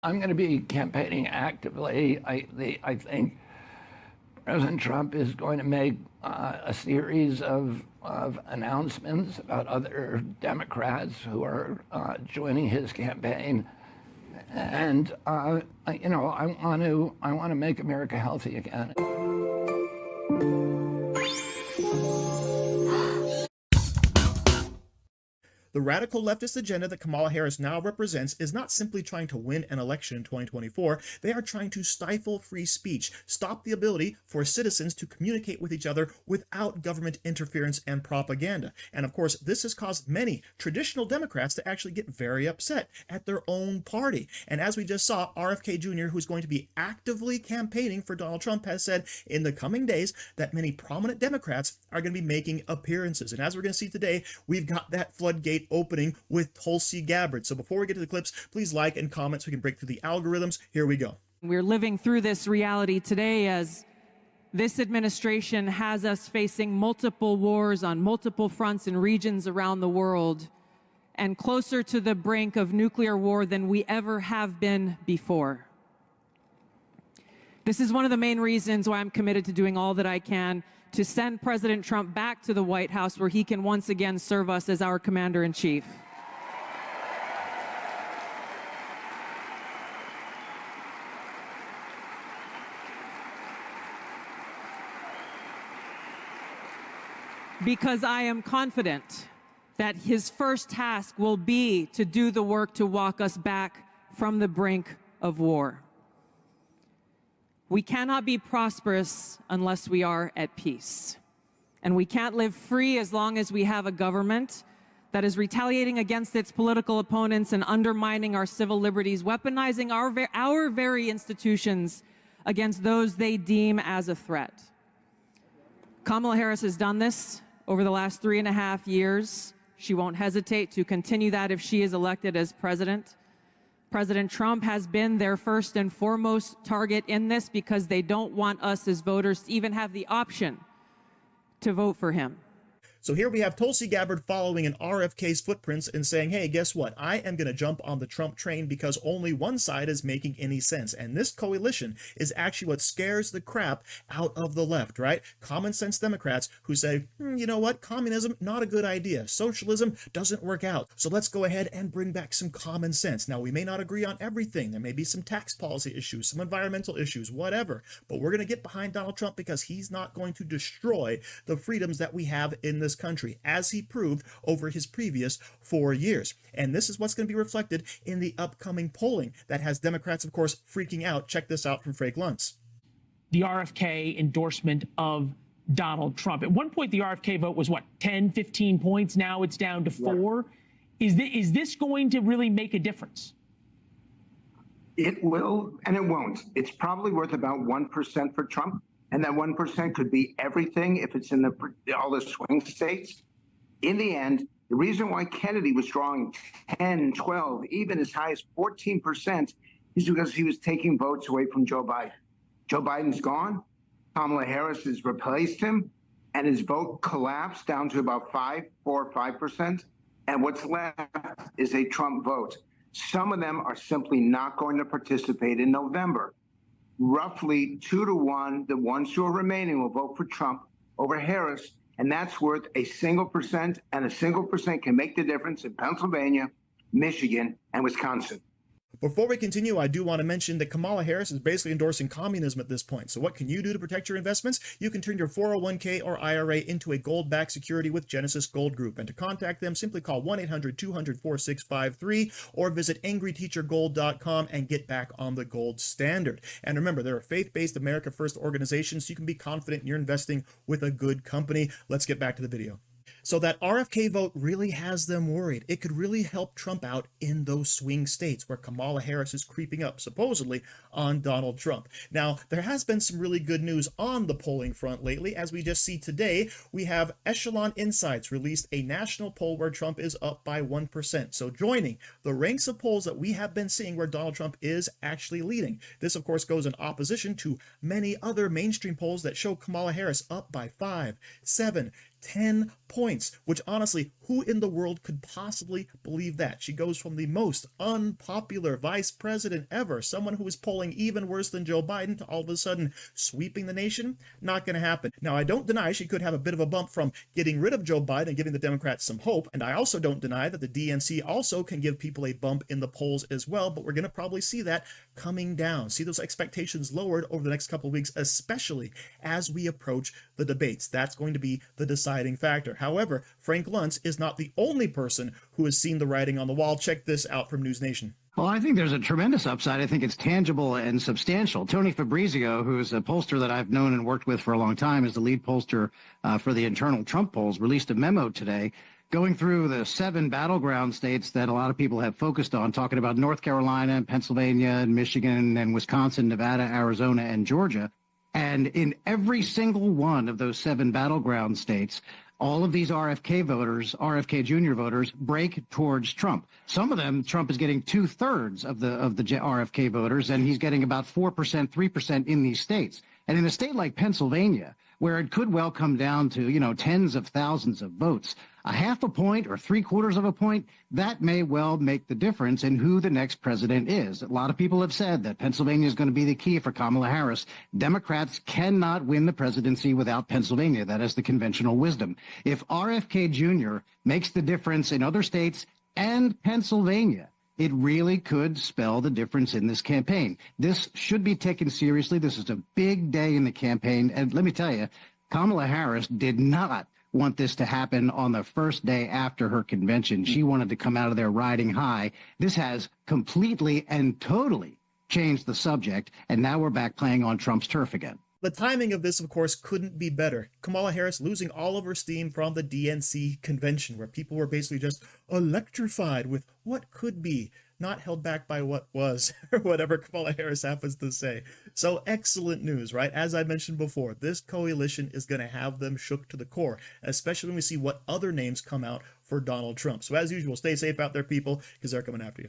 I'm going to be campaigning actively. I think President Trump is going to make a series of announcements about other Democrats who are joining his campaign, and I want to make America healthy again. The radical leftist agenda that Kamala Harris now represents is not simply trying to win an election in 2024. They are trying to stifle free speech, stop the ability for citizens to communicate with each other without government interference and propaganda. And of course, this has caused many traditional Democrats to actually get very upset at their own party. And as we just saw, RFK Jr., who's going to be actively campaigning for Donald Trump, has said in the coming days that many prominent Democrats are going to be making appearances. And as we're going to see today, we've got that floodgate opening with TulsI Gabbard. So before we get to the clips, please like and comment so we can break through the algorithms. Here we go. We're living through this reality today as this administration has us facing multiple wars on multiple fronts and regions around the world, and closer to the brink of nuclear war than we ever have been before. This is one of the main reasons why I'm committed to doing all that I can to send President Trump back to the White House, where he can once again serve us as our commander-in-chief. Because I am confident that his first task will be to do the work to walk us back from the brink of war. We cannot be prosperous unless we are at peace. And we can't live free as long as we have a government that is retaliating against its political opponents and undermining our civil liberties, weaponizing our very institutions against those they deem as a threat. Kamala Harris has done this over the last 3.5 years. She won't hesitate to continue that if she is elected as president. President Trump has been their first and foremost target in this because they don't want us as voters to even have the option to vote for him. So here we have TulsI Gabbard following in RFK's footprints and saying, hey, guess what? I am going to jump on the Trump train because only one side is making any sense. And this coalition is actually what scares the crap out of the left, right? Common sense Democrats who say, you know what? Communism, not a good idea. Socialism doesn't work out. So let's go ahead and bring back some common sense. Now, we may not agree on everything. There may be some tax policy issues, some environmental issues, whatever. But we're going to get behind Donald Trump because he's not going to destroy the freedoms that we have in this country, as he proved over his previous 4 years. And this is what's going to be reflected in the upcoming polling that has Democrats, of course, freaking out. Check this out from Frank Luntz. The RFK endorsement of Donald Trump. At one point, the RFK vote was, what, 10, 15 points? Now it's down to 4. Yeah. Is this going to really make a difference? It will, and it won't. It's probably worth about 1% for Trump. And that 1% could be everything if it's in all the swing states. In the end, the reason why Kennedy was drawing 10, 12, even as high as 14% is because he was taking votes away from Joe Biden. Joe Biden's gone. Kamala Harris has replaced him, and his vote collapsed down to about 4 or 5%. And what's left is a Trump vote. Some of them are simply not going to participate in November. Roughly 2 to 1, the ones who are remaining will vote for Trump over Harris, and that's worth a single percent, and a single percent can make the difference in Pennsylvania, Michigan, and Wisconsin. Before we continue, I do want to mention that Kamala Harris is basically endorsing communism at this point. So what can you do to protect your investments? You can turn your 401k or IRA into a gold-backed security with Genesis Gold Group. And to contact them, simply call 1-800-200-4653 or visit angryteachergold.com and get back on the gold standard. And remember, they're a faith-based America First organization, so you can be confident you're investing with a good company. Let's get back to the video. So that RFK vote really has them worried. It could really help Trump out in those swing states where Kamala Harris is creeping up, supposedly, on Donald Trump. Now, there has been some really good news on the polling front lately. As we just see today, we have Echelon Insights released a national poll where Trump is up by 1%. So joining the ranks of polls that we have been seeing where Donald Trump is actually leading. This, of course, goes in opposition to many other mainstream polls that show Kamala Harris up by 5, 7, 10 points, which honestly, who in the world could possibly believe that? She goes from the most unpopular vice president ever, someone who is polling even worse than Joe Biden, to all of a sudden sweeping the nation. Not going to happen. Now, I don't deny she could have a bit of a bump from getting rid of Joe Biden and giving the Democrats some hope. And I also don't deny that the DNC also can give people a bump in the polls as well, but we're going to probably see that coming down. See those expectations lowered over the next couple of weeks, especially as we approach the debates. That's going to be the deciding factor. However, Frank Luntz is not the only person who has seen the writing on the wall. Check this out from News Nation. Well, I think there's a tremendous upside. I think it's tangible and substantial. Tony Fabrizio, who's a pollster that I've known and worked with for a long time, is the lead pollster for the internal Trump polls, released a memo today going through the 7 battleground states that a lot of people have focused on, talking about North Carolina and Pennsylvania and Michigan and Wisconsin, Nevada, Arizona, and Georgia. And in every single one of those 7 battleground states, all of these RFK voters, RFK Jr. voters, break towards Trump. Some of them, Trump is getting 2/3 of the RFK voters, and he's getting about 4%, 3% in these states. And in a state like Pennsylvania, where it could well come down to, tens of thousands of votes, a half a point or 3/4 of a point, that may well make the difference in who the next president is. A lot of people have said that Pennsylvania is going to be the key for Kamala Harris. Democrats cannot win the presidency without Pennsylvania. That is the conventional wisdom. If RFK Jr. makes the difference in other states and Pennsylvania, it really could spell the difference in this campaign. This should be taken seriously. This is a big day in the campaign. And let me tell you, Kamala Harris did not want this to happen on the first day after her convention. She wanted to come out of there riding high. This has completely and totally changed the subject, and now we're back playing on Trump's turf again. The timing of this, of course, couldn't be better. Kamala Harris losing all of her steam from the DNC convention, where people were basically just electrified with what could be, not held back by what was, or whatever Kamala Harris happens to say. So excellent news, right? As I mentioned before, this coalition is going to have them shook to the core, especially when we see what other names come out for Donald Trump. So as usual, stay safe out there, people, because they're coming after you.